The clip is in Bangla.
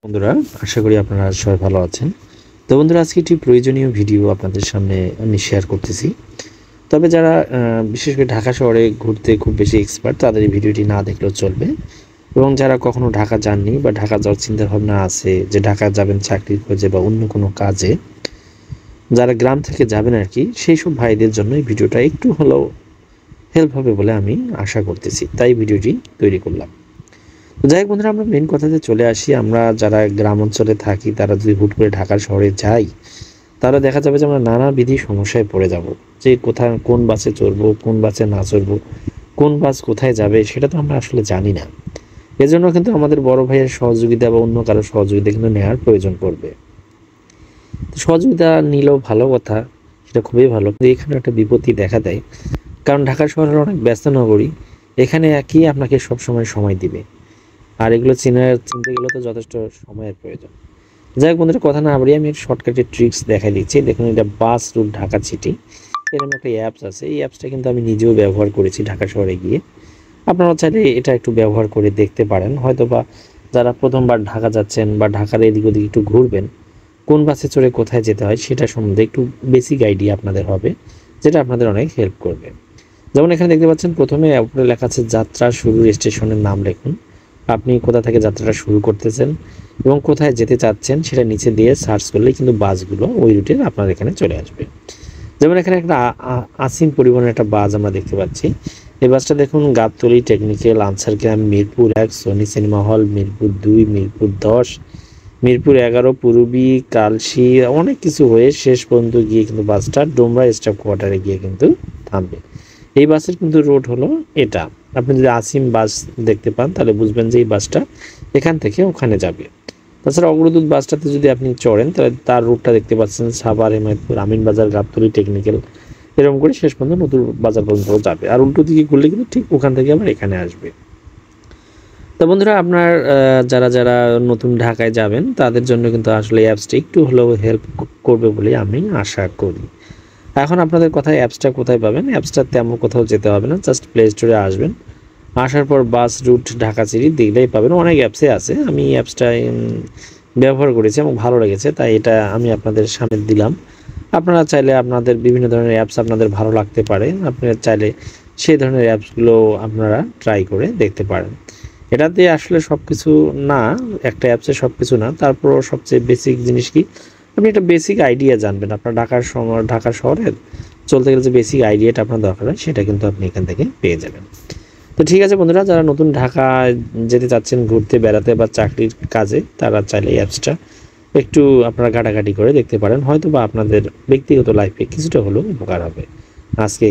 বন্ধুরা, আশা করি আপনারা সবাই ভালো আছেন। তো বন্ধুরা, আজকে একটি প্রয়োজনীয় ভিডিও আপনাদের সামনে আমি শেয়ার করতেছি। তবে যারা বিশেষ করে ঢাকা শহরে ঘুরতে খুব বেশি এক্সপার্ট, তাদের এই ভিডিওটি না দেখলেও চলবে। এবং যারা কখনো ঢাকা যাননি বা ঢাকা যাওয়ার চিন্তাভাবনা আছে, যে ঢাকা যাবেন চাকরির খোঁজে বা অন্য কোনো কাজে, যারা গ্রাম থেকে যাবেন আর কি, সেই সব ভাইদের জন্য এই ভিডিওটা একটু হলেও হেল্প হবে বলে আমি আশা করতেছি, তাই ভিডিওটি তৈরি করলাম। যাই হোক বন্ধুরা, আমরা মেন কথাতে চলে আসি। আমরা যারা গ্রাম অঞ্চলে থাকি, তারা যদি হুট করে ঢাকা শহরে যাই, তাহলে দেখা যাবে যে আমরা নানাবিধি সমস্যায় পড়ে যাব। যে কোথায় কোন বাসে চড়বো, কোন বাসে না চড়বো, কোন বাস কোথায় যাবে, সেটা তো আমরা আসলে জানি না। এজন্য কিন্তু আমাদের বড় ভাইয়ের সহযোগিতা বা অন্য কারো সহযোগিতা কিন্তু নেওয়ার প্রয়োজন পড়বে। তো সহযোগিতা নিলেও ভালো কথা, সেটা খুবই ভালো। কিন্তু এখানে একটা বিপত্তি দেখা দেয়, কারণ ঢাকা শহরের অনেক ব্যস্ত নগরী। এখানে একই আপনাকে সবসময় সময় দিবে, আর এগুলো চিনতে গেলে তো যথেষ্ট সময়ের প্রয়োজন। যাই হোক বন্ধুরা, কথা না বাড়িয়ে আমি শর্টকাটের ট্রিক্স দেখাই দিচ্ছি। দেখুন, এটা বাস রুট ঢাকা সিটি, এরকম একটা অ্যাপস আছে। এই অ্যাপসটা কিন্তু আমি নিজেও ব্যবহার করেছি ঢাকা শহরে গিয়ে। আপনারা চাইলে এটা একটু ব্যবহার করে দেখতে পারেন। হয়তো বা যারা প্রথমবার ঢাকা যাচ্ছেন বা ঢাকার এদিক ওদিক একটু ঘুরবেন, কোন বাসে চড়ে কোথায় যেতে হয় সেটা সম্বন্ধে একটু বেসিক আইডিয়া আপনাদের হবে, যেটা আপনাদের অনেক হেল্প করবে। যেমন এখানে দেখতে পাচ্ছেন, প্রথমে উপরে লেখা আছে যাত্রা শুরু, স্টেশনের নাম লিখুন। আপনি কোথা থেকে যাত্রাটা শুরু করতেছেন এবং কোথায় যেতে চাচ্ছেন সেটা নিচে দিয়ে সার্চ করলেই কিন্তু বাসগুলো ওই রুটে আপনার এখানে চলে আসবে। যেমন এখানে একটা আসিম পরিবহনের একটা বাস আমরা দেখতে পাচ্ছি। এই বাসটা দেখুন, Gabtoli technical, Ansar camp, Mirpur 1, Sony cinema hall, Mirpur 2, Mirpur 10, Mirpur 11, Purabi, Kalshi, অনেক কিছু হয়ে শেষ পর্যন্ত গিয়ে কিন্তু বাসটা ডোমরা স্টাফ কোয়ার্টারে গিয়ে কিন্তু থামবে। এই বাসের কিন্তু রুট হলো এটা। আপনি যদি আসিম বাস দেখতে পান, তাহলে বুঝবেন যে এই বাসটা এখান থেকে ওখানে যাবে। তাছাড়া অগ্রদূত বাসটাতে যদি আপনি চড়েন, তাহলে তার রুটটা দেখতে পাচ্ছেন সাভার, হেমায়তপুর, আমিনবাজার, গাবতলী টেকনিক্যাল, এরকম করে শেষ পর্যন্ত নতুন বাজার পর্যন্ত যাবে। আর উল্টো দিকে ঘুরলে কিন্তু ঠিক ওখান থেকে আবার এখানে আসবে। তো বন্ধুরা, আপনার যারা যারা নতুন ঢাকায় যাবেন, তাদের জন্য কিন্তু আসলে অ্যাপসটা একটু হলেও হেল্প করবে বলে আমি আশা করি। এখন আপনাদের কথায় অ্যাপসটা কোথায় পাবেন? অ্যাপসটা তেমন কোথাও যেতে হবে না, জাস্ট প্লে স্টোরে আসবেন। আসার পর বাস রুট ঢাকা সিটি দেখলেই পাবেন। অনেক অ্যাপসে আছে, আমি অ্যাপসটা ব্যবহার করেছি এবং ভালো লেগেছে, তাই এটা আমি আপনাদের সামনে দিলাম। আপনারা চাইলে আপনাদের বিভিন্ন ধরনের অ্যাপস আপনাদের ভালো লাগতে পারে, আপনারা চাইলে সেই ধরনের অ্যাপসগুলো আপনারা ট্রাই করে দেখতে পারেন। এটাতে আসলে সব কিছু না, একটা অ্যাপসে সব কিছু না, তারপরও সবচেয়ে বেসিক জিনিস কি, আপনি একটা বেসিক আইডিয়া জানবেন। আপনার ঢাকা শহরে চলতে গেলে যে বেসিক আইডিয়াটা আপনার দরকার হয়, সেটা কিন্তু আপনি এখান থেকে পেয়ে যাবেন। তো ঠিক আছে বন্ধুরা, যারা নতুন ঢাকা যেতে চাচ্ছেন ঘুরতে, বেড়াতে বা চাকরির কাজে, তারা চাইলে এই অ্যাপসটা একটু আপনারা ঘাটাঘাটি করে দেখতে পারেন। হয়তো বা আপনাদের ব্যক্তিগত লাইফে কিছুটা হলেও উপকার হবে। আজকে